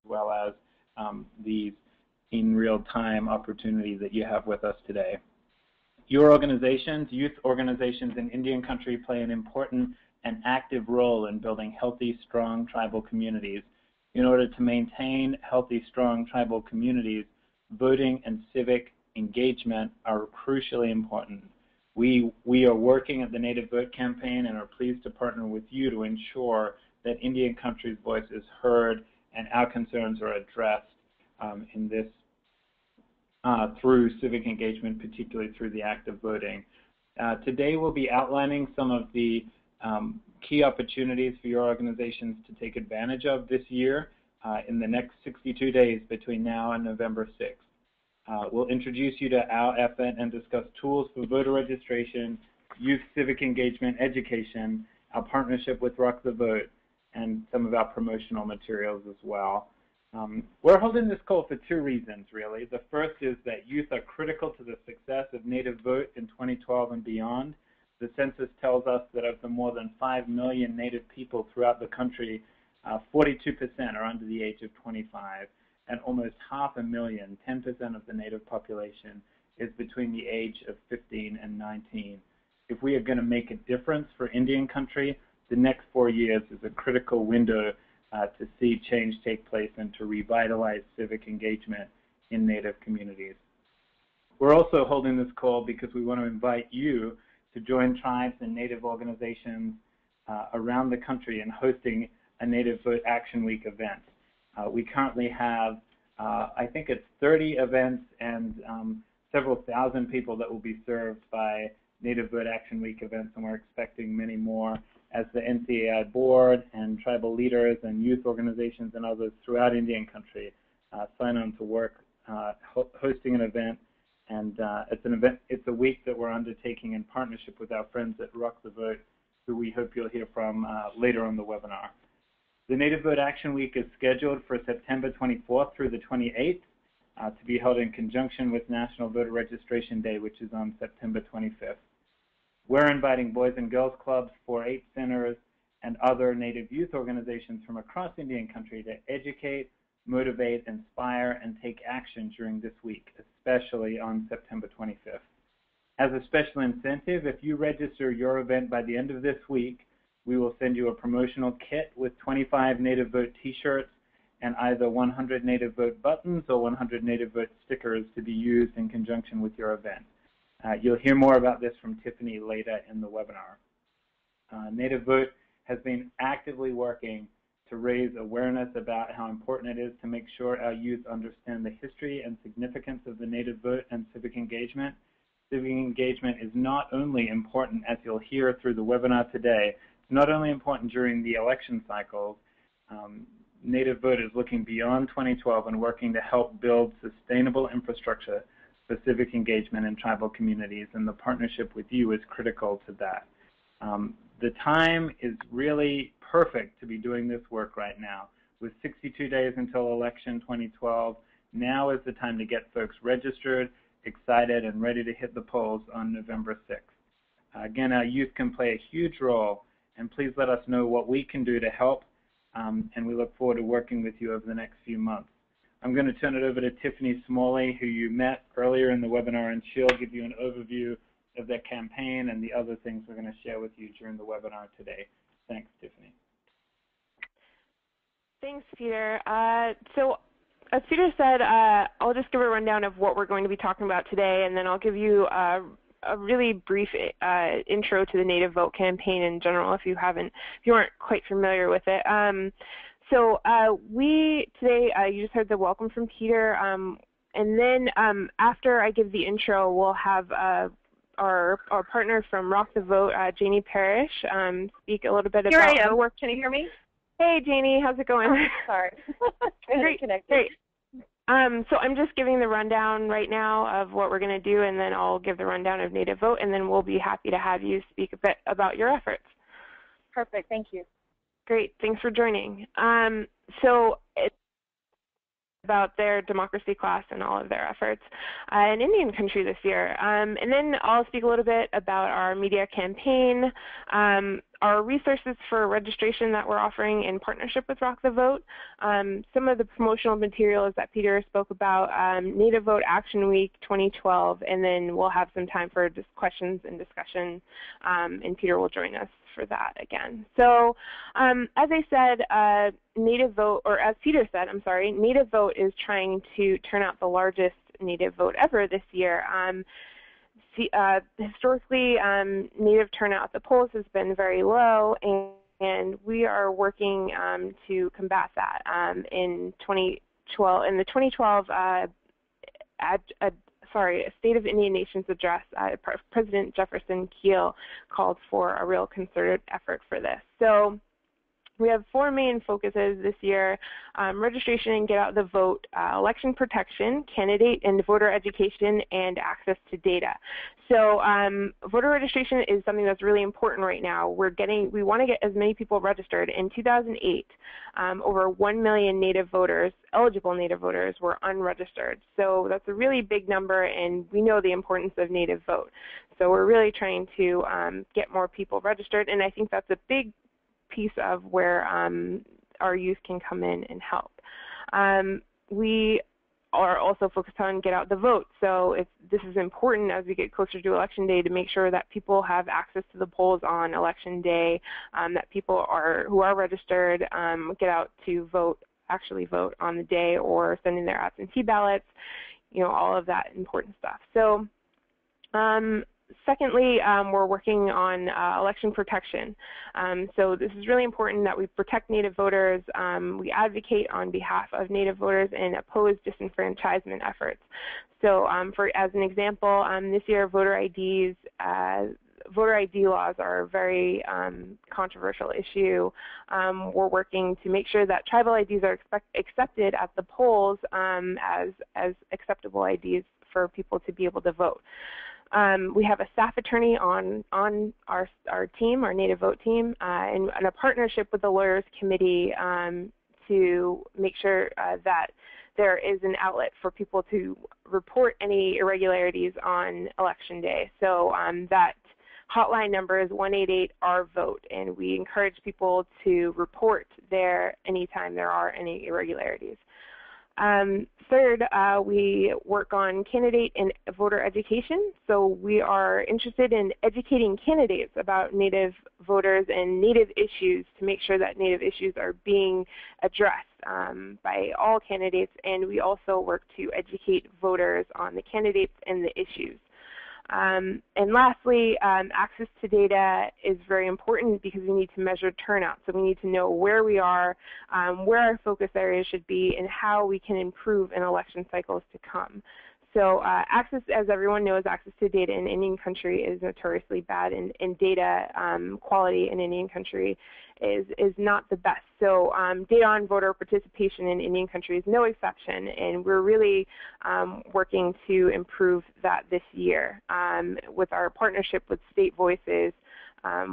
well as these in real-time opportunities that you have with us today. Your organizations, youth organizations in Indian country, play an important and active role in building healthy, strong tribal communities. In order to maintain healthy, strong tribal communities, voting and civic engagement are crucially important. We are working at the Native Vote Campaign and are pleased to partner with you to ensure that Indian country's voice is heard and our concerns are addressed in this through civic engagement, particularly through the act of voting. Today we'll be outlining some of the key opportunities for your organizations to take advantage of this year in the next 62 days between now and November 6th. We'll introduce you to our effort and discuss tools for voter registration, youth civic engagement, education, our partnership with Rock the Vote, and some of our promotional materials as well. We're holding this call for two reasons, really. The first is that youth are critical to the success of Native Vote in 2012 and beyond. The census tells us that of the more than 5 million Native people throughout the country, 42% are under the age of 25, and almost 500,000, 10% of the Native population, is between the age of 15 and 19. If we are going to make a difference for Indian country, the next 4 years is a critical window to see change take place and to revitalize civic engagement in Native communities. We're also holding this call because we want to invite you to join tribes and Native organizations around the country in hosting a Native Vote Action Week event. We currently have, I think it's 30 events and several thousand people that will be served by Native Vote Action Week events, and we're expecting many more as the NCAI board and tribal leaders and youth organizations and others throughout Indian country sign on to work hosting an event. And it's a week that we're undertaking in partnership with our friends at Rock the Vote, who we hope you'll hear from later on the webinar. The Native Vote Action Week is scheduled for September 24th through the 28th to be held in conjunction with National Voter Registration Day, which is on September 25th. We're inviting Boys and Girls Clubs, 4-H centers, and other Native youth organizations from across Indian country to educate, motivate, inspire, and take action during this week, especially on September 25th. As a special incentive, if you register your event by the end of this week, we will send you a promotional kit with 25 Native Vote t-shirts and either 100 Native Vote buttons or 100 Native Vote stickers to be used in conjunction with your event. You'll hear more about this from Tiffany later in the webinar. Native Vote has been actively working to raise awareness about how important it is to make sure our youth understand the history and significance of the Native Vote and civic engagement. Civic engagement is not only important, as you'll hear through the webinar today, it's not only important during the election cycles. Native Vote is looking beyond 2012 and working to help build sustainable infrastructure for civic engagement in tribal communities, and the partnership with you is critical to that. The time is really perfect to be doing this work right now. With 62 days until election 2012, now is the time to get folks registered, excited, and ready to hit the polls on November 6th. Again, our youth can play a huge role, and please let us know what we can do to help, and we look forward to working with you over the next few months. I'm going to turn it over to Tiffany Smalley, who you met earlier in the webinar, and she'll give you an overview of their campaign and the other things we're going to share with you during the webinar today. Thanks, Tiffany. Thanks, Peter. So as Peter said, I'll just give a rundown of what we're going to be talking about today, and then I'll give you a really brief intro to the Native Vote campaign in general if you aren't quite familiar with it. So we today, you just heard the welcome from Peter, and then after I give the intro, we'll have our partner from Rock the Vote, Janie Parrish, speak a little bit about her work. Can you hear me? Hey, Janie, how's it going? Oh, sorry. Great. Great. So I'm just giving the rundown right now of what we're going to do, and then I'll give the rundown of Native Vote, and then we'll be happy to have you speak a bit about your efforts. Perfect. Thank you. Great. Thanks for joining. So about their democracy class and all of their efforts in Indian country this year. And then I'll speak a little bit about our media campaign, our resources for registration that we're offering in partnership with Rock the Vote, some of the promotional materials that Peter spoke about, Native Vote Action Week 2012, and then we'll have some time for just questions and discussion, and Peter will join us for that again. So as I said, Native Vote, or as Peter said, I'm sorry, Native Vote is trying to turn out the largest Native vote ever this year. Historically, Native turnout at the polls has been very low, and we are working to combat that. In the 2012 State of Indian Nations address, President Jefferson Keel called for a real concerted effort for this. So we have 4 main focuses this year: registration and get out the vote, election protection, candidate and voter education, and access to data. So voter registration is something that's really important right now. We want to get as many people registered. In 2008, over 1 million Native voters, eligible Native voters, were unregistered. So that's a really big number, and we know the importance of Native vote. So we're really trying to get more people registered, and I think that's a big piece of where our youth can come in and help. We are also focused on get out the vote. So this is important as we get closer to Election Day to make sure that people have access to the polls on Election Day, that people who are registered get out to vote, actually vote on the day, or send in their absentee ballots, all of that important stuff. So secondly, we're working on election protection. So this is really important that we protect Native voters. We advocate on behalf of Native voters and oppose disenfranchisement efforts. So as an example, this year voter ID laws are a very controversial issue. We're working to make sure that tribal IDs are accepted at the polls as acceptable IDs for people to be able to vote. We have a staff attorney on our team, our Native Vote team, and a partnership with the Lawyers Committee to make sure that there is an outlet for people to report any irregularities on Election Day. So that hotline number is 188-R-VOTE, and we encourage people to report there anytime there are any irregularities. Third, we work on candidate and voter education. So we are interested in educating candidates about Native voters and Native issues to make sure that Native issues are being addressed by all candidates, and we also work to educate voters on the candidates and the issues. And lastly, access to data is very important because we need to measure turnout. So we need to know where we are, where our focus areas should be, and how we can improve in election cycles to come. So access, as everyone knows, access to data in Indian country is notoriously bad, and data quality in Indian country is not the best. So data on voter participation in Indian country is no exception, and we're really working to improve that this year. With our partnership with State Voices,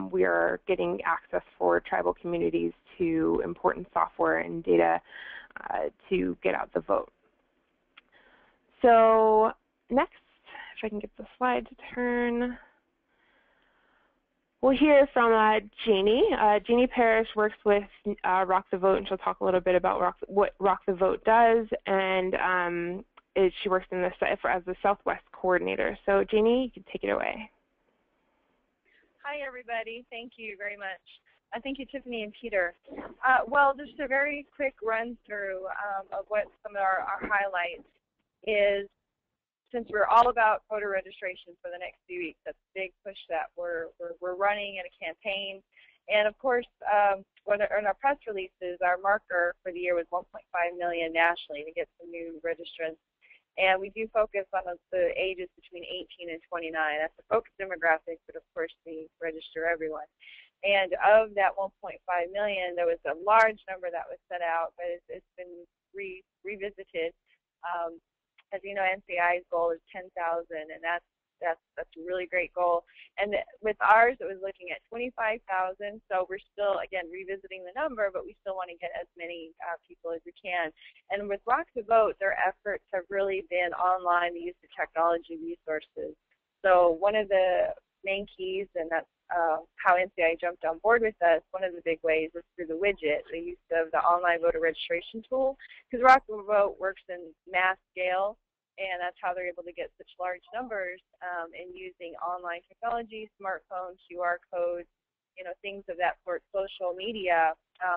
we are getting access for tribal communities to important software and data to get out the vote. So next, if I can get the slide to turn. We'll hear from Janie. Janie Parrish works with Rock the Vote, and she'll talk a little bit about what Rock the Vote does, and she works in as the Southwest coordinator. So Janie, you can take it away. Hi, everybody. Thank you very much. Thank you, Tiffany and Peter. Well, just a very quick run through of what some of our highlights is. Since we're all about voter registration for the next few weeks, that's a big push that we're running in a campaign. And of course, in our press releases, our marker for the year was 1.5 million nationally to get some new registrants. And we do focus on the ages between 18 and 29. That's the focus demographic, but of course we register everyone. And of that 1.5 million, there was a large number that was set out, but it's been revisited. As you know, NCAI's goal is 10,000, and that's that's a really great goal. And with ours, it was looking at 25,000. So we're still, again, revisiting the number, but we still want to get as many people as we can. And with Rock the Vote, their efforts have really been online, the use of technology resources. So one of the main keys, and that's how NCAI jumped on board with us, one of the big ways is through the widget, the use of the online voter registration tool, because Rock the Vote works in mass scale, and that's how they're able to get such large numbers in using online technology, smartphone, QR codes, things of that sort, social media.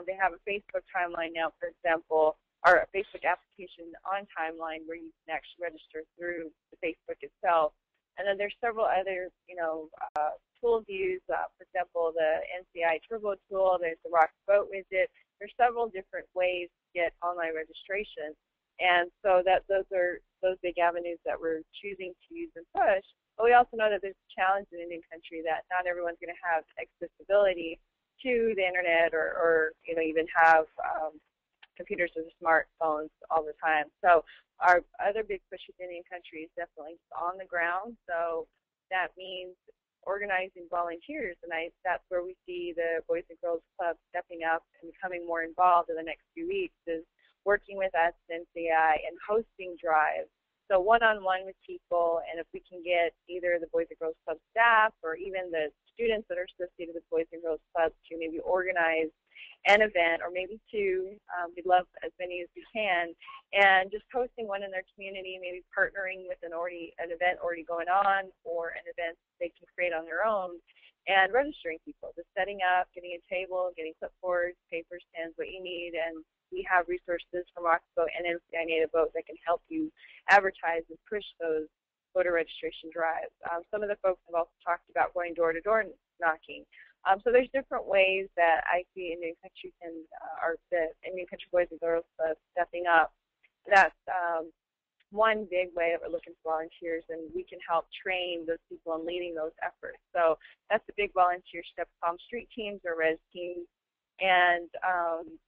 They have a Facebook timeline now, for example, or a Facebook application on timeline where you can actually register through the Facebook itself. And then there's several other, tools used. For example, the NCAI Turbo tool. There's the Rock the Vote widget. There's several different ways to get online registration, and so those are those big avenues that we're choosing to use and push. But we also know that there's a challenge in Indian country that not everyone's going to have accessibility to the internet or even have computers or smartphones all the time. So our other big push with Indian country is definitely on the ground. So that means organizing volunteers, and that's where we see the Boys and Girls Club stepping up and becoming more involved in the next few weeks, is working with us at NCAI and hosting drives. So one-on-one with people, and if we can get either the Boys and Girls Club staff or even the students that are associated with Boys and Girls Club to maybe organize an event or maybe two, we'd love as many as we can, and just hosting one in their community, maybe partnering with an event already going on or an event they can create on their own, and registering people, just setting up, getting a table, getting clipboards, papers, pens, what you need, and we have resources from Rock the Vote and NCAI Native Vote that can help you advertise and push those voter registration drives. Some of the folks have also talked about going door-to-door knocking. So there's different ways that I see Indian Country or the Indian Country Boys and Girls Club stepping up. That's one big way that we're looking for volunteers, and we can help train those people in leading those efforts. So that's a big volunteer step. Street teams or res teams, and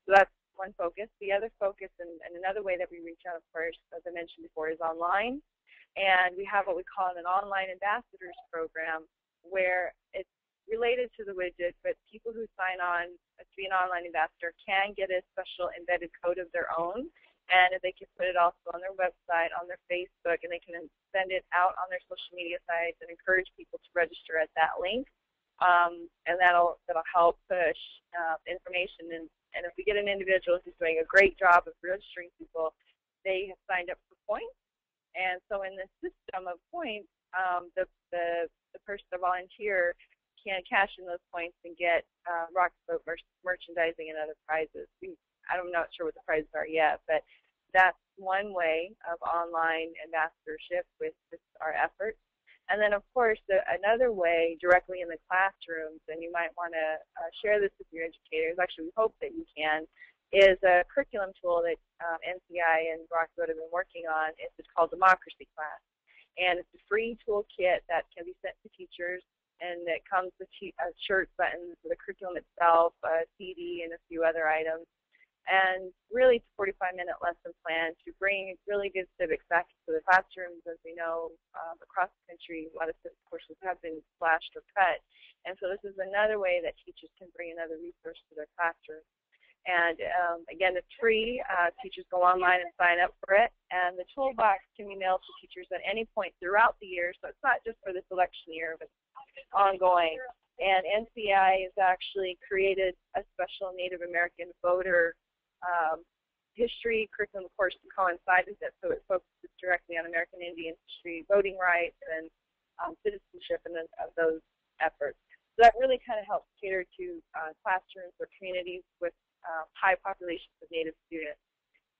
so that's one focus. The other focus and another way that we reach out, of course, as I mentioned before, is online. And we have what we call an online ambassadors program, where it's related to the widget, but people who sign on to be an online ambassador can get a special embedded code of their own, and they can put it also on their website, on their Facebook, and they can send it out on their social media sites and encourage people to register at that link. And that'll help push information. And if we get an individual who's doing a great job of registering people, they have signed up for points. And so in the system of points, the person, the volunteer, can cash in those points and get Rock the Vote merchandising and other prizes. I'm not sure what the prizes are yet, but that's one way of online ambassadorship with our efforts. And then, of course, another way directly in the classrooms, and you might want to share this with your educators, actually we hope that you can, is a curriculum tool that NCAI and Rock the Vote have been working on. It's called Democracy Class. And it's a free toolkit that can be sent to teachers, and it comes with shirt buttons for the curriculum itself, a CD, and a few other items. And really, it's a 45-minute lesson plan to bring really good civics back to the classrooms. As we know, across the country, a lot of civics courses have been slashed or cut. And so this is another way that teachers can bring another resource to their classroom. And again, it's free. Teachers go online and sign up for it. And the toolbox can be mailed to teachers at any point throughout the year. So it's not just for this election year, but ongoing. And NCAI has actually created a special Native American voter history curriculum course to coincide with it, so it focuses directly on American Indian history, voting rights, and citizenship, and those efforts. So that really kind of helps cater to classrooms or communities with high populations of Native students.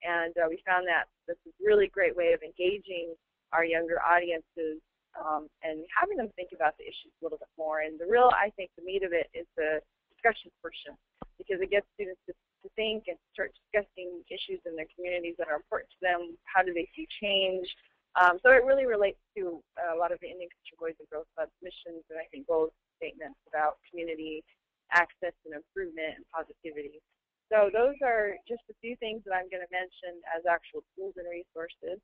And we found that this is a really great way of engaging our younger audiences and having them think about the issues a little bit more. And I think the meat of it is the discussion portion, because it gets students to think and start discussing issues in their communities that are important to them. How do they see change? So it really relates to a lot of the Indian Country Boys and Girls Club missions and I think goals statements about community access and improvement and positivity. So those are just a few things that I'm going to mention as actual tools and resources.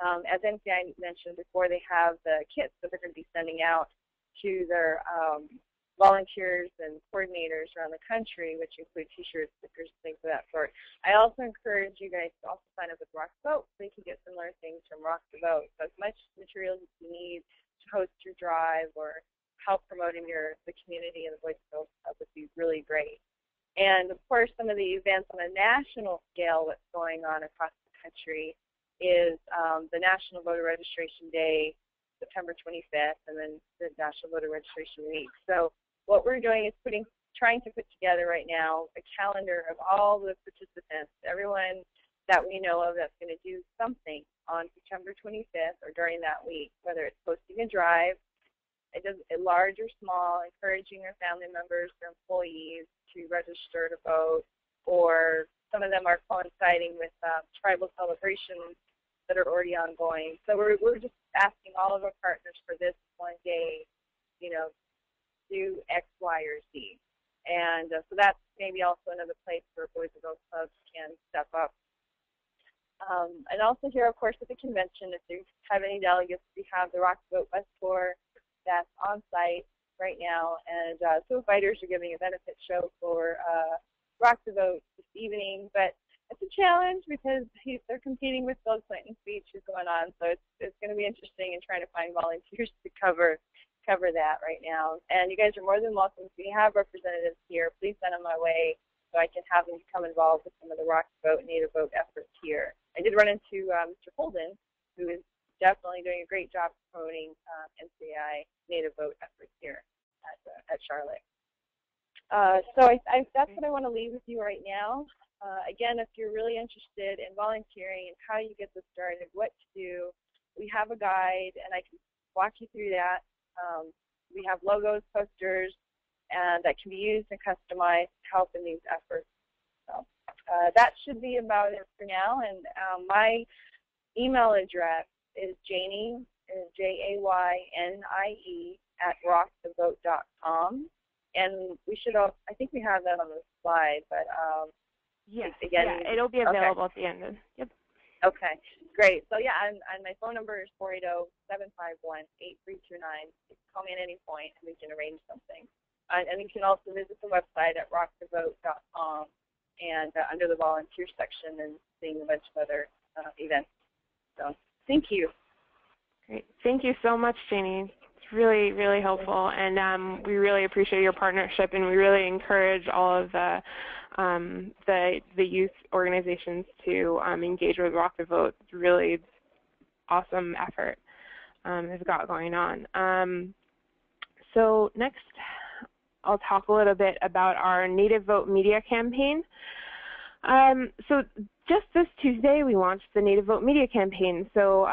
As NCAI mentioned before, they have the kits that they're going to be sending out to their volunteers and coordinators around the country, which include T-shirts, stickers, things of that sort. I also encourage you guys to also sign up with Rock the Vote so you can get similar things from Rock the Vote. So as much material as you need to host your drive or help promoting the community and the Voice of Vote would be really great. And of course, some of the events on a national scale, what's going on across the country is the National Voter Registration Day, September 25th, and then the National Voter Registration Week. So what we're doing is trying to put together right now a calendar of all the participants, everyone that we know of that's going to do something on September 25th or during that week, whether it's posting a drive, large or small, encouraging their family members, their employees to register to vote, or some of them are coinciding with tribal celebrations that are already ongoing. So we're just asking all of our partners for this one day, do X, Y, or Z. And so that's maybe also another place where Boys and Girls Clubs can step up. And also here, of course, at the convention, if you have any delegates, we have the Rock the Vote bus tour that's on site right now. And Foo Fighters are giving a benefit show for Rock the Vote this evening. But it's a challenge because they're competing with Bill Clinton's speech is going on. So it's going to be interesting in trying to find volunteers to cover that right now. And you guys are more than welcome. If we have representatives here, please send them my way so I can have them become involved with some of the Rock the Vote, Native Vote efforts here. I did run into Mr. Holden, who is definitely doing a great job promoting NCAI Native Vote efforts here at Charlotte. So that's what I want to leave with you right now. Again, if you're really interested in volunteering and how you get this started, what to do, we have a guide, and I can walk you through that. We have logos, posters, and that can be used and customized to help in these efforts. So that should be about it for now. And my email address is Janie, JAYNIE @rockthevote.com. And we should all, I think we have that on the slide, but yes, again, yeah, it'll be available at the end. Yep. Okay, great. So yeah, and my phone number is 480-751-8329. You can call me at any point, and we can arrange something. And you can also visit the website at rockthevote.com and under the volunteer section and seeing a bunch of other events. So thank you. Great. Thank you so much, Janie. It's really, really helpful, and we really appreciate your partnership, and we really encourage all of the youth organizations to engage with Rock the Vote. It's a really awesome effort they've got going on. So next, I'll talk a little bit about our Native Vote media campaign. So just this Tuesday, we launched the Native Vote media campaign. So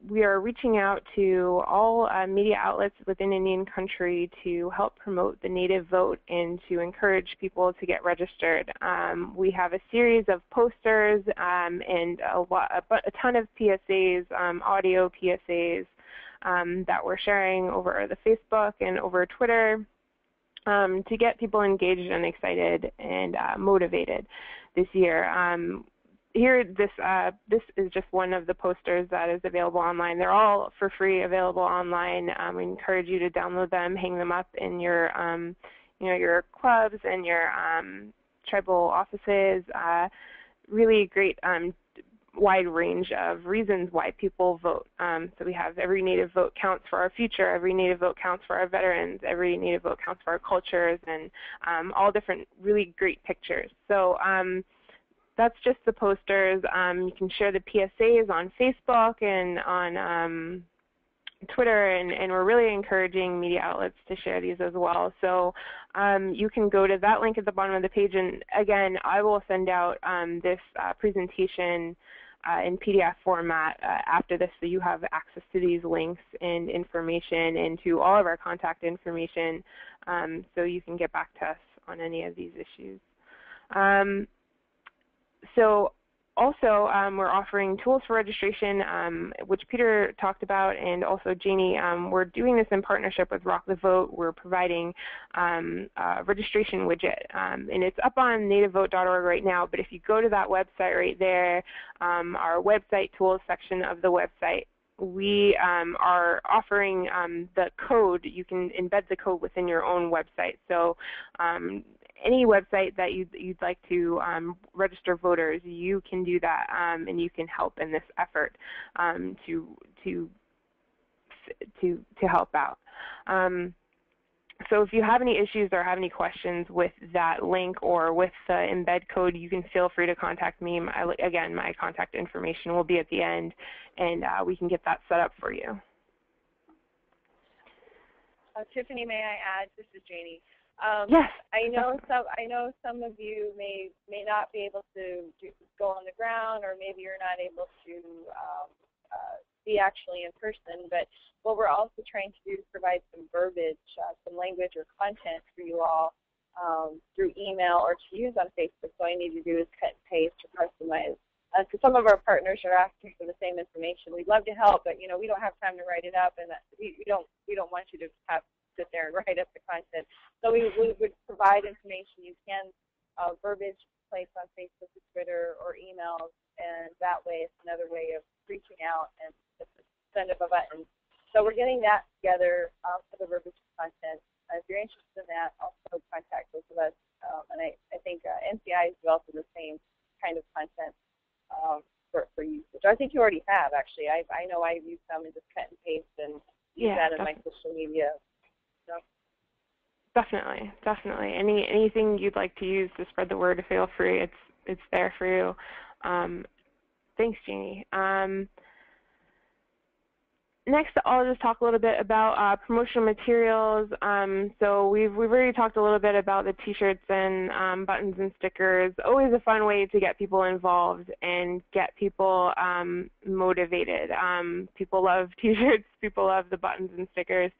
we are reaching out to all media outlets within Indian country to help promote the Native Vote and to encourage people to get registered. We have a series of posters and a ton of PSAs, audio PSAs that we're sharing over the Facebook and over Twitter to get people engaged and excited and motivated this year. Here, this is just one of the posters that is available online. They're all for free, available online. We encourage you to download them, hang them up in your, your clubs and your tribal offices. Really great, wide range of reasons why people vote. So we have every Native vote counts for our future, every Native vote counts for our veterans, every Native vote counts for our cultures, and all different really great pictures. So that's just the posters. You can share the PSAs on Facebook and on Twitter, and we're really encouraging media outlets to share these as well. So you can go to that link at the bottom of the page, and again, I will send out this presentation in PDF format after this, so you have access to these links and information and to all of our contact information, so you can get back to us on any of these issues. So Also, we're offering tools for registration, which Peter talked about, and also Janie. We're doing this in partnership with Rock the Vote. We're providing a registration widget, and it's up on nativevote.org right now, but if you go to that website right there, our website tools section of the website, we are offering the code. You can embed the code within your own website. So any website that you'd like to register voters, you can do that, and you can help in this effort to help out. So if you have any issues or have any questions with that link or with the embed code, you can feel free to contact me. Again, my contact information will be at the end, and we can get that set up for you. Tiffany, may I add? This is Janie. Yes. I know some of you may not be able to go on the ground, or maybe you're not able to be actually in person. But what we're also trying to do is provide some verbiage, some language or content for you all through email or to use on Facebook. So all you need to do is cut and paste or customize. Because some of our partners are asking for the same information. We'd love to help, but we don't have time to write it up, and we don't want you to sit there and write up the content. So we would provide information. You can verbiage place on Facebook or Twitter or emails, and that way it's another way of reaching out and just a send of a button. So we're getting that together for the verbiage content. If you're interested in that, also contact both of us. And I think NCAI is developing the same kind of content for usage. I think you already have, actually. I know I use some and just cut and paste and use that in my social media. So. Definitely. Anything you'd like to use to spread the word, feel free. It's there for you. Thanks, Jeannie. Next, I'll just talk a little bit about promotional materials. So we've already talked a little bit about the T-shirts and buttons and stickers. Always a fun way to get people involved and get people motivated. People love T-shirts. People love the buttons and stickers.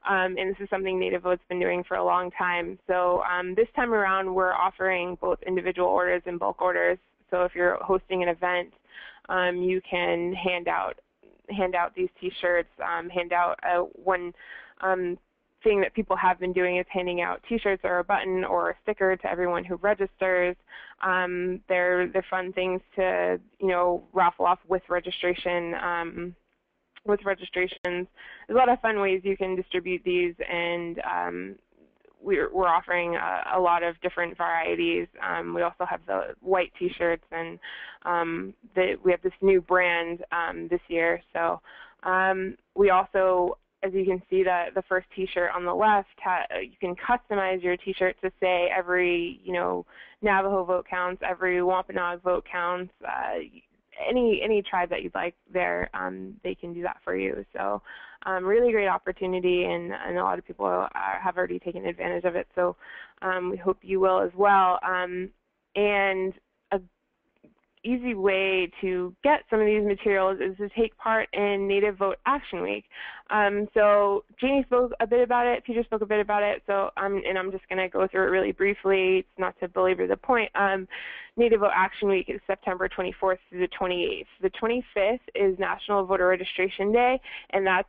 And this is something Native Vote's been doing for a long time. So this time around, we're offering both individual orders and bulk orders. So if you're hosting an event, you can hand out these T-shirts, hand out one thing that people have been doing is handing out T-shirts or a button or a sticker to everyone who registers. They're fun things to raffle off with registration. With registrations, there's a lot of fun ways you can distribute these, and we're offering a lot of different varieties. We also have the white T-shirts, and we have this new brand this year. So we also, as you can see, the first T-shirt on the left, you can customize your T-shirt to say every Navajo vote counts, every Wampanoag vote counts. Any tribe that you'd like there, they can do that for you. So really great opportunity, and a lot of people have already taken advantage of it. So we hope you will as well. And a easy way to get some of these materials is to take part in Native Vote Action Week. So Janie spoke a bit about it, Peter spoke a bit about it, so and I'm just going to go through it really briefly, not to belabor the point. Native Vote Action Week is September 24th through the 28th. The 25th is National Voter Registration Day, and that's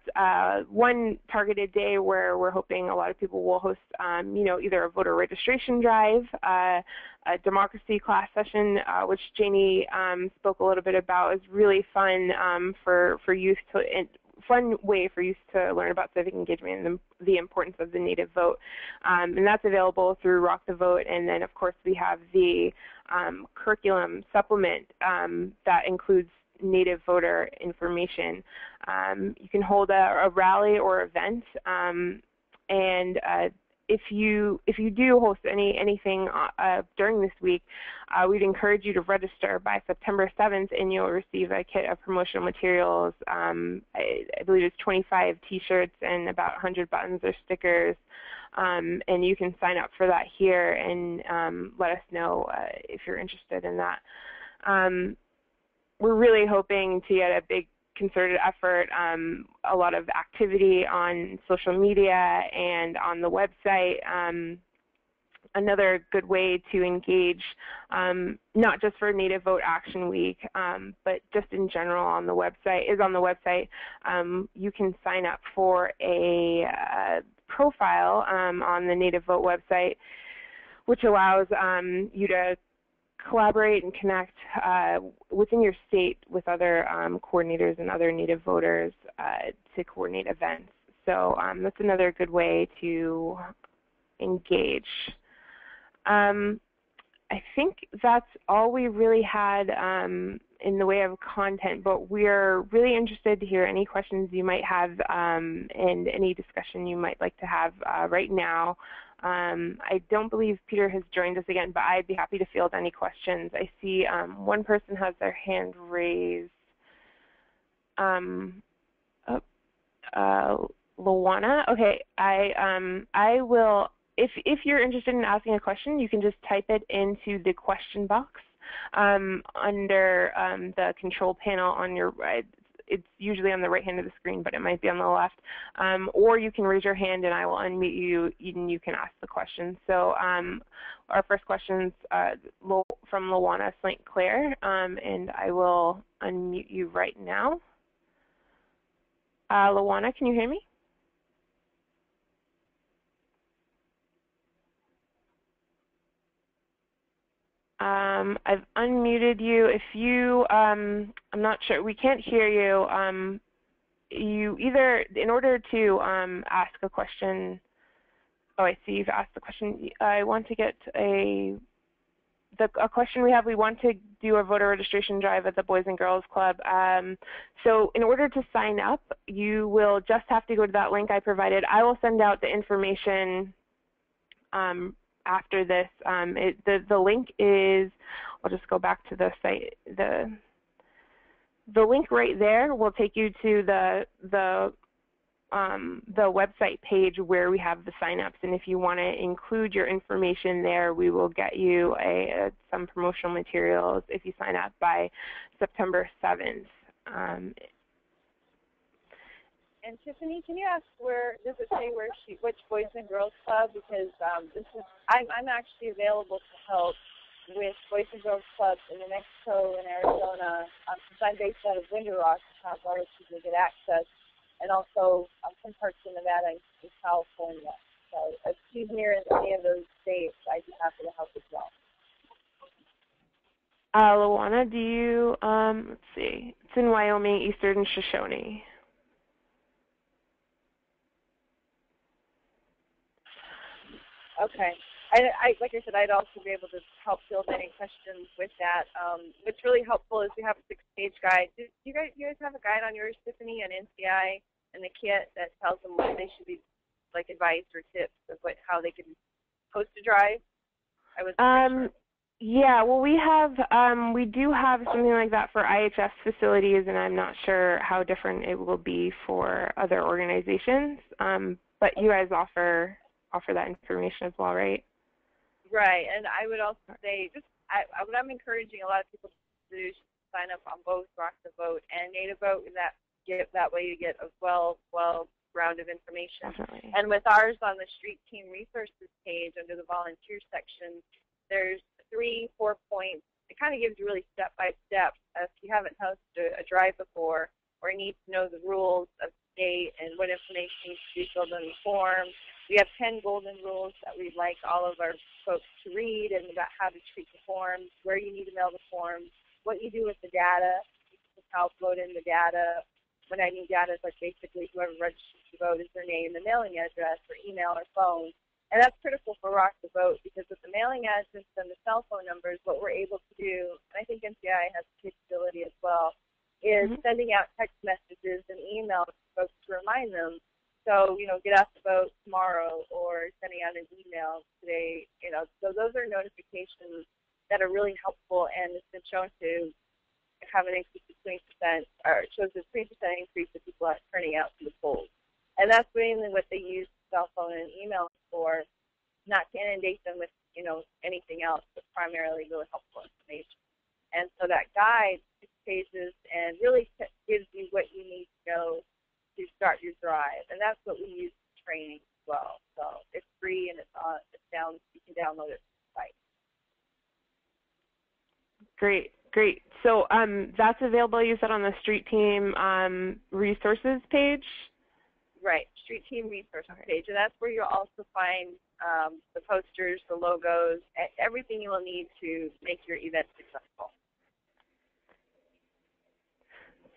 one targeted day where we're hoping a lot of people will host, either a voter registration drive, a democracy class session, which Janie spoke a little bit about. Is really fun for youth to. Fun way for youth to learn about civic engagement and the importance of the Native vote. And that's available through Rock the Vote. And then, of course, we have the curriculum supplement that includes Native voter information. You can hold a rally or event, and if you do host anything during this week, we'd encourage you to register by September 7th, and you'll receive a kit of promotional materials. I believe it's 25 T-shirts and about 100 buttons or stickers. And you can sign up for that here and let us know if you're interested in that. We're really hoping to get a big concerted effort, a lot of activity on social media and on the website. another good way to engage, not just for Native Vote Action Week, but just in general on the website. You can sign up for a profile on the Native Vote website, which allows you to collaborate and connect within your state with other coordinators and other Native voters to coordinate events. So that's another good way to engage. I think that's all we really had in the way of content, but we're really interested to hear any questions you might have and any discussion you might like to have right now. I don't believe Peter has joined us again, but I'd be happy to field any questions. I see one person has their hand raised. Luana, okay, I will, if you're interested in asking a question, you can just type it into the question box under the control panel on your right. It's usually on the right hand of the screen, but it might be on the left. Or you can raise your hand and I will unmute you and you can ask the question. So our first question is from Luana St. Clair, and I will unmute you right now. Luana, can you hear me? I've unmuted you. If you, I'm not sure, we can't hear you. You either, in order to ask a question, oh, I see you've asked the question. I want to get a question we have. We want to do a voter registration drive at the Boys and Girls Club. So in order to sign up, you will just have to go to that link I provided. I will send out the information after this. The link is, I'll just go back to the site. The link right there will take you to the website page where we have the signups, and if you want to include your information there, we will get you some promotional materials if you sign up by September 7th. And Tiffany, can you ask does it say which Boys and Girls Club? Because I'm actually available to help with Boys and Girls Clubs in New Mexico and Arizona, since I'm based out of Winter Rock, how other people get access, and also some parts in Nevada and California. So if she's near any of those states, I'd be happy to help as well. Luana, do you, let's see, it's in Wyoming, Eastern Shoshone. Okay. Like I said, I'd also be able to help field any questions with that. What's really helpful is we have a 6-page guide. Do you guys have a guide on yours, Tiffany, and NCAI and the kit that tells them what they should be, like advice or tips of how they can post a drive? I was sure. Yeah, well, we do have something like that for IHS facilities, and I'm not sure how different it will be for other organizations. But you guys offer that information as well, right? Right, and I would also say, what I'm encouraging a lot of people to do is sign up on both Rock the Vote and Native Vote, and that way you get a well-rounded information. Definitely. And with ours on the Street Team Resources page under the volunteer section, there's 3-4 points. It kind of gives you really step-by-step. If you haven't hosted a drive before or need to know the rules of the state and what information needs to be filled in the form, we have 10 golden rules that we'd like all of our folks to read, and about how to treat the forms, where you need to mail the forms, what you do with the data, how to upload in the data. When I need data, it's like basically whoever registers to vote is their name, the mailing address, or email or phone. And that's critical for Rock the Vote, because with the mailing address and the cell phone numbers, what we're able to do, and I think NCAI has the capability as well, is sending out text messages and emails to folks to remind them. So, get out to vote tomorrow, or sending out an email today, So those are notifications that are really helpful, and it's been shown to have an increase of 20%, or it shows a 3% increase of people turning out to the polls. And that's mainly what they use cell phone and email for, not to inundate them with, anything else, but primarily really helpful information. And so that guide, 6 pages, and really gives you what you need to know to start your drive. And that's what we use for training as well. So it's free and it's down. You can download it from the site. Great, great. So that's available, you said, on the Street Team resources page? Right, Street Team resources page. And that's where you'll also find the posters, the logos, everything you will need to make your event successful.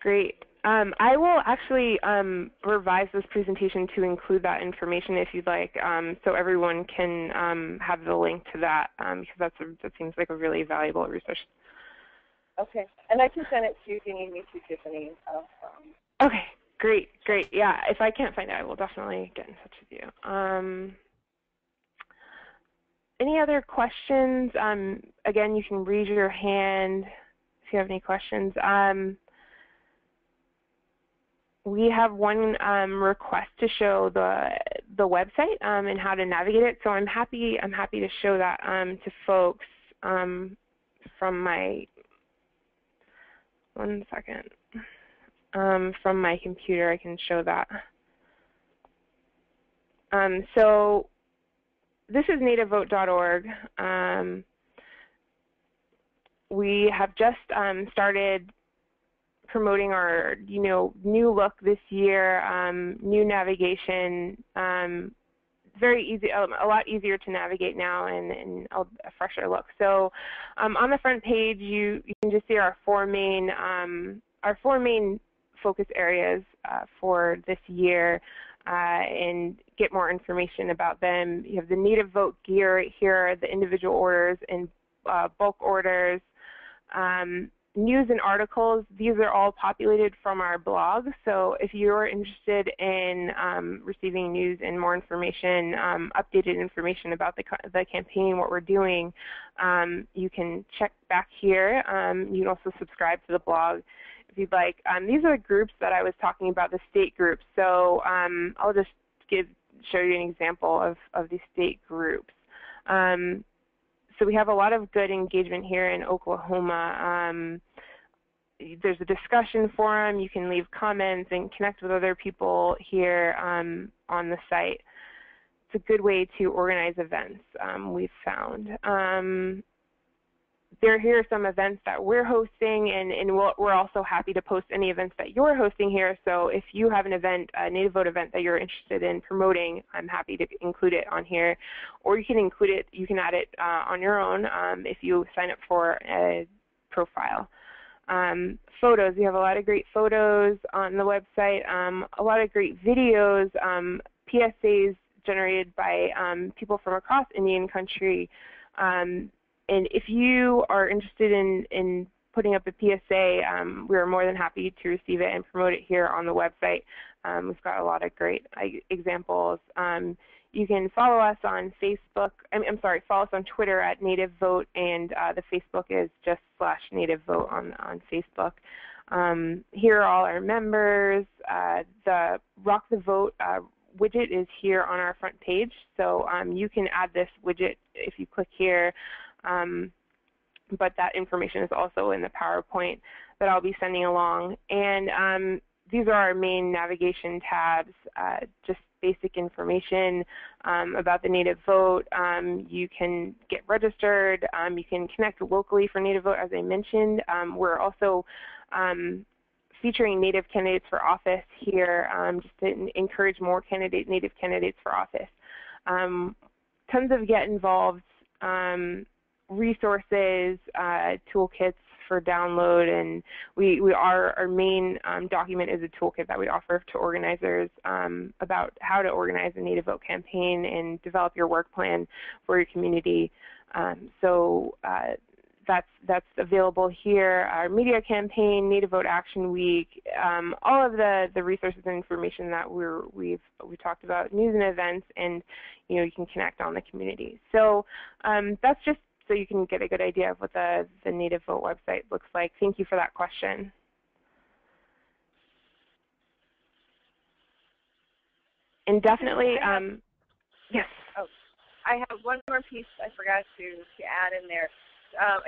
Great. I will actually revise this presentation to include that information if you'd like, so everyone can have the link to that, because that seems like a really valuable resource. Okay, and I can send it to you if you need me to, Tiffany. Okay, great, great. Yeah, if I can't find it, I will definitely get in touch with you. Any other questions? Again, you can raise your hand if you have any questions. We have one request to show the website and how to navigate it. So I'm happy to show that to folks from my from my computer. I can show that. So this is nativevote.org. We have just started promoting our, new look this year, new navigation, very easy, a lot easier to navigate now, and a fresher look. So on the front page, you can just see our four main focus areas for this year, and get more information about them. You have the Native Vote gear right here, the individual orders and bulk orders. News and articles, these are all populated from our blog. So if you're interested in receiving news and more information, updated information about the campaign, what we're doing, you can check back here. You can also subscribe to the blog if you'd like. These are the groups that I was talking about, the state groups. So I'll just show you an example of these state groups. So we have a lot of good engagement here in Oklahoma. There's a discussion forum. You can leave comments and connect with other people here on the site. It's a good way to organize events, we've found. Here are some events that we're hosting, and we're also happy to post any events that you're hosting here. So if you have an event, a Native Vote event that you're interested in promoting, I'm happy to include it on here. Or you can include it, you can add it on your own if you sign up for a profile. Photos, we have a lot of great photos on the website, a lot of great videos, PSAs generated by people from across Indian country. And if you are interested in putting up a PSA, we're more than happy to receive it and promote it here on the website. We've got a lot of great examples. You can follow us on Facebook. Follow us on Twitter at Native Vote, and the Facebook is just /Native Vote on Facebook. Here are all our members. The Rock the Vote widget is here on our front page, so you can add this widget if you click here. But that information is also in the PowerPoint that I'll be sending along. And these are our main navigation tabs, just basic information about the Native Vote. You can get registered. You can connect locally for Native Vote, as I mentioned. We're also featuring Native candidates for office here, just to encourage more Native candidates for office. Tons of get involved resources, toolkits for download, and our main document is a toolkit that we offer to organizers about how to organize a Native Vote campaign and develop your work plan for your community. So that's available here. Our media campaign, Native Vote Action Week, all of the resources and information that we talked about, news and events, and you can connect on the community. So that's just so you can get a good idea of what the Native Vote website looks like. Thank you for that question. And definitely, yes. Oh, I have one more piece I forgot to add in there.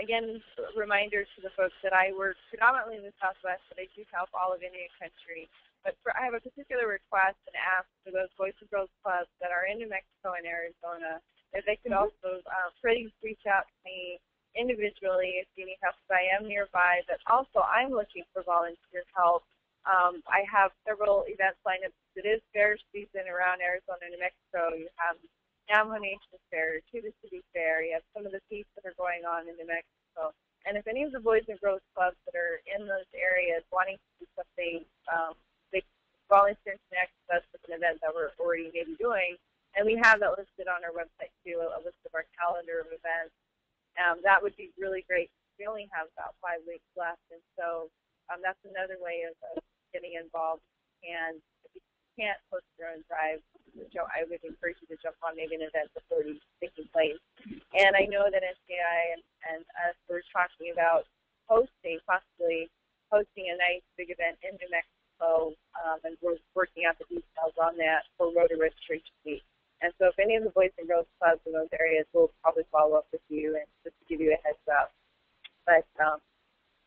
Again, reminder to the folks that I work predominantly in the Southwest, but I do help all of Indian country. But I have a particular request and ask for those Boys and Girls Clubs that are in New Mexico and Arizona if they could also please reach out to me individually if you need help, because I am nearby. But also, I'm looking for volunteer help. I have several events lined up. It is fair season around Arizona and New Mexico. You have Navajo Nation Fair, Tuba City Fair. You have some of the feasts that are going on in New Mexico. And if any of the Boys and Girls Clubs that are in those areas wanting to do something, they volunteer to connect with us with an event that we're already maybe doing. And we have that listed on our website too, a list of our calendar of events. That would be really great. We only have about 5 weeks left, and so that's another way of getting involved. And if you can't post your own drive, I would encourage you to jump on maybe an event that's already taking place. And I know that NCAI and us were talking about possibly hosting a nice big event in New Mexico, and we're working out the details on that for Voter Registration Week. And so if any of the Boys and Girls Clubs in those areas, we'll probably follow up with you and just to give you a heads up. But so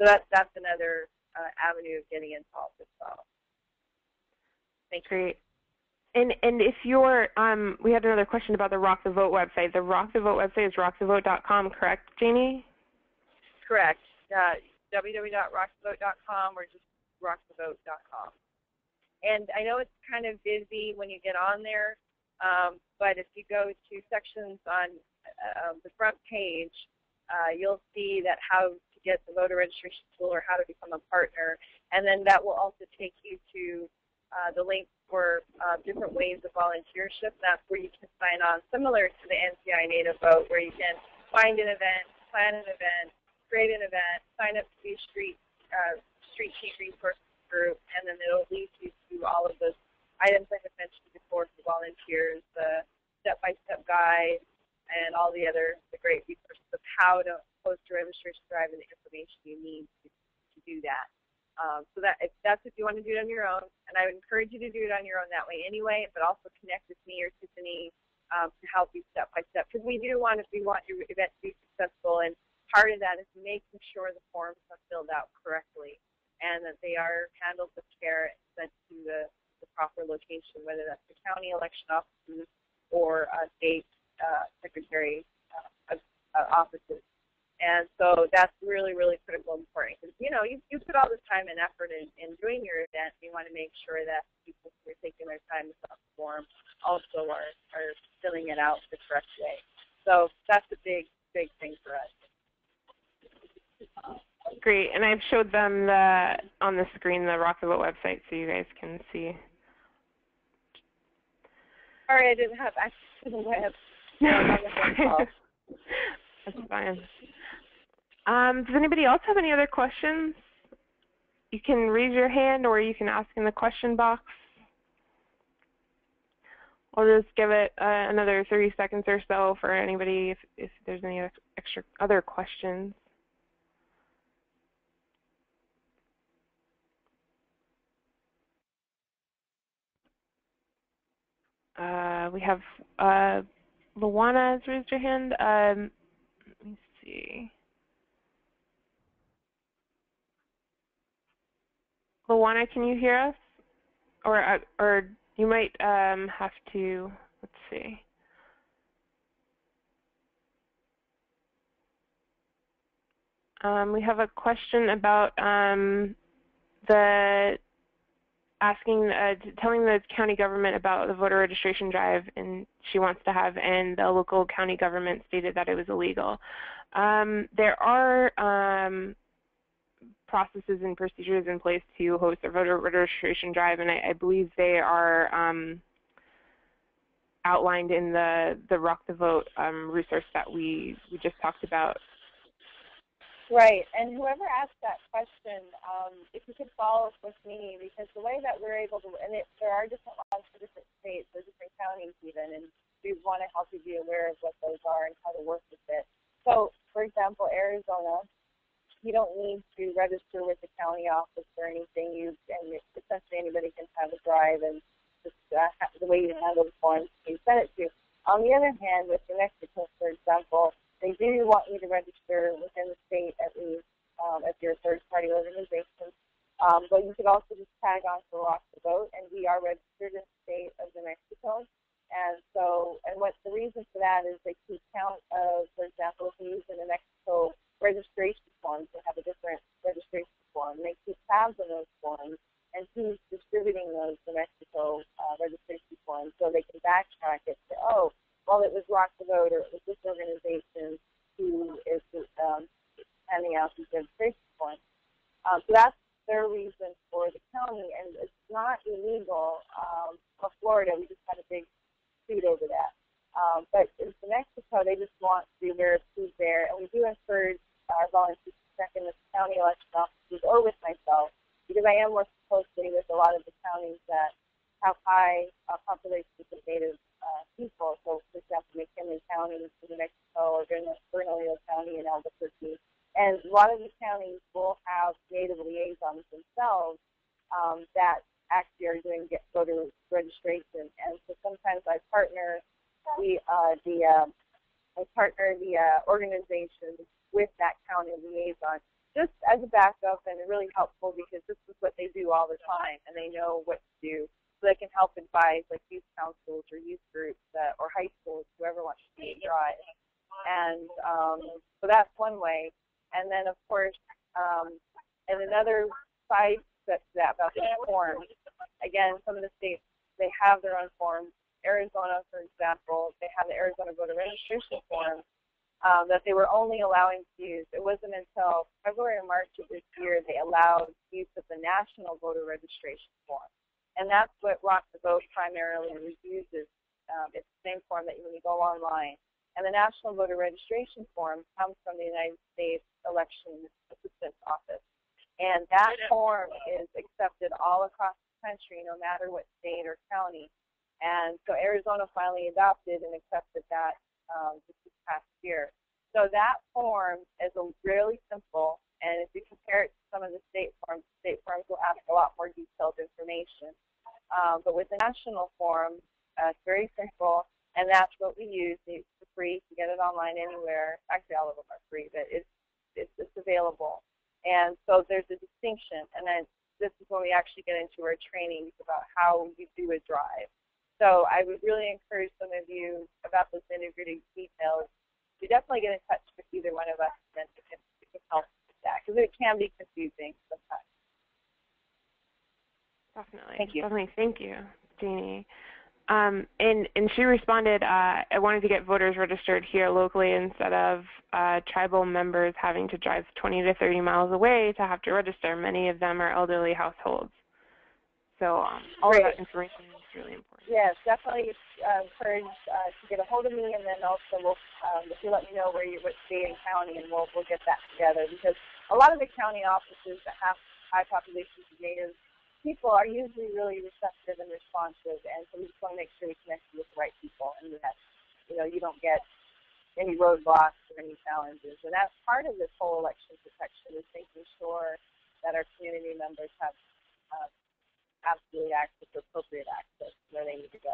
that's another avenue of getting involved as well. Thank you. Great. And if you're, we had another question about the Rock the Vote website. The Rock the Vote website is rockthevote.com, correct, Janie? Correct. www.rockthevote.com or just rockthevote.com. And I know it's kind of busy when you get on there. But if you go to sections on the front page, you'll see that how to get the voter registration tool or how to become a partner. And then that will also take you to the link for different ways of volunteership. That's where you can sign on, similar to the NCAI Native Vote, where you can find an event, plan an event, create an event, sign up to be a street sheet resource group, and then it'll lead you to all of those items I have mentioned before for volunteers, the step-by-step guide, and all the great resources of how to post a registration drive and the information you need to do that. So that's if you want to do it on your own, and I would encourage you to do it on your own that way anyway, but also connect with me or Tiffany to help you step-by-step, because we want your event to be successful, and part of that is making sure the forms are filled out correctly and that they are handled with care and sent to the proper location, whether that's the county election offices or state secretary offices. And so that's really, really critical and important, because, you know, you put all this time and effort in doing your event. You want to make sure that people who are taking their time to fill out the form also are filling it out the correct way. So that's a big, big thing for us. Great, and I've showed them on the screen the Rock the Vote website so you guys can see. Sorry, I didn't have access to the web. That's fine. Does anybody else have any other questions? You can raise your hand or you can ask in the question box. I'll just give it another 30 seconds or so for anybody if there's any other questions. We have Luana has raised her hand. Let me see. Luana, can you hear us? Or you might have to, let's see. We have a question about telling the county government about the voter registration drive and she wants to have, and the local county government stated that it was illegal. There are processes and procedures in place to host a voter registration drive, and I believe they are outlined in the Rock the Vote resource that we just talked about. Right, and whoever asked that question, if you could follow up with me, because the way that we're able to, and there are different laws for different states, or different counties even, and we want to help you be aware of what those are and how to work with it. So, for example, Arizona, you don't need to register with the county office or anything. And essentially anybody can have a drive, and just the way you handle the forms you send it to. On the other hand, with New Mexico, for example, they do want you to register within the state at least if you're a third-party organization. But you could also just tag on to Rock the Vote, and we are registered in the state of New Mexico. And so, and what the reason for that is they keep count of, for example, if we use in New Mexico registration forms, they have a different registration form. They keep tabs on those forms and who's distributing those New Mexico registration forms, so they can backtrack it to, oh, well, it was Rock the Vote, or it was this organization who is handing out these registration forms. So that's their reason for the county, and it's not illegal. For Florida, we just had a big suit over that. But in New Mexico, they just want to wear who's there, and we do encourage our volunteers to check in with county election officers or with myself, because I am working closely with a lot of the counties that have high populations of Native people. So, for example, McKinley County in New Mexico, or Bernalillo County in Albuquerque. And a lot of the counties will have Native liaisons themselves that actually are doing voter registration. And so sometimes I partner the organization with that county liaison, just as a backup, and really helpful because this is what they do all the time, and they know what to do. So they can help advise like youth councils or youth groups or high schools, whoever wants to be a drive. And so that's one way. And then, of course, and another side step to that about the forms, again, some of the states, they have their own forms. Arizona, for example, they have the Arizona voter registration form that they were only allowing to use. It wasn't until February or March of this year they allowed use of the national voter registration form. And that's what Rock the Vote primarily uses. It's the same form that when you go online. And the National Voter Registration Form comes from the United States Election Assistance Office. And that form is accepted all across the country, no matter what state or county. And so Arizona finally adopted and accepted that this past year. So that form is really simple. And if you compare it to some of the state forms will ask a lot more detailed information. But with the national form, it's very simple. And that's what we use. It's free. You get it online anywhere. Actually, all of them are free, but it's available. And so there's a distinction. And then this is when we actually get into our training about how you do a drive. So I would really encourage some of you about those nitty-gritty details to definitely get in touch with either one of us, and it can help with that, because it can be confusing sometimes. Definitely. Thank you. Definitely. Thank you, Jeannie. And she responded, I wanted to get voters registered here locally instead of tribal members having to drive 20 to 30 miles away to have to register. Many of them are elderly households. So all of that information is really important. Yes, definitely encourage to get a hold of me, and then also if you let me know what state and county, and we'll get that together, because a lot of the county offices that have high populations of Native people are usually really receptive and responsive, and so we just want to make sure we connect you with the right people, and that you don't get any roadblocks or any challenges. And that's part of this whole election protection, is making sure that our community members have absolutely access, appropriate access where they need to go.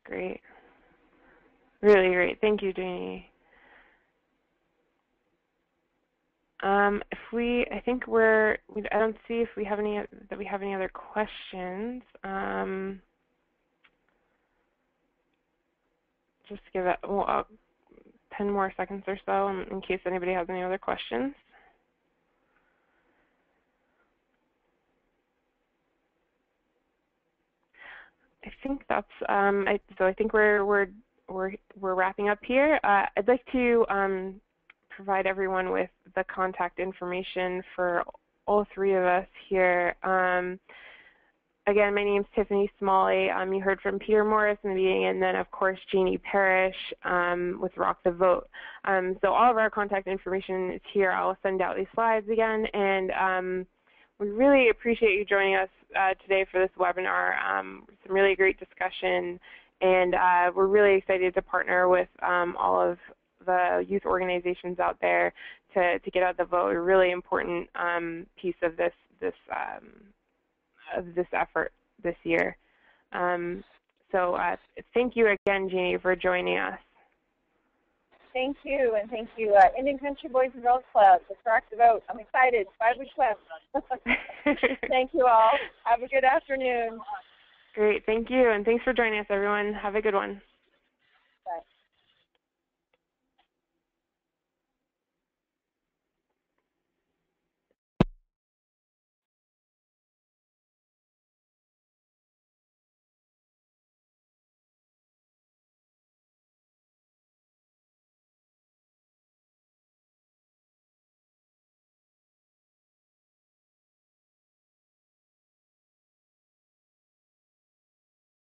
Great. Really great. Thank you, Jeannie. I don't see if we have any other questions. Just give it 10 more seconds or so in case anybody has any other questions. I think that's so I think we're wrapping up here. I'd like to provide everyone with the contact information for all three of us here. Again, my name is Tiffany Smalley. You heard from Peter Morris in the beginning, and then of course Jeannie Parrish with Rock the Vote. So all of our contact information is here. I'll send out these slides again, and we really appreciate you joining us today for this webinar. Some really great discussion, and we're really excited to partner with all of the youth organizations out there to get out the vote. A really important piece of this effort this year. So thank you again, Jeannie, for joining us. Thank you, and thank you. Indian Country Boys and Girls Club, let's rock the vote. I'm excited. 5 weeks left. Thank you all. Have a good afternoon. Great. Thank you, and thanks for joining us, everyone. Have a good one.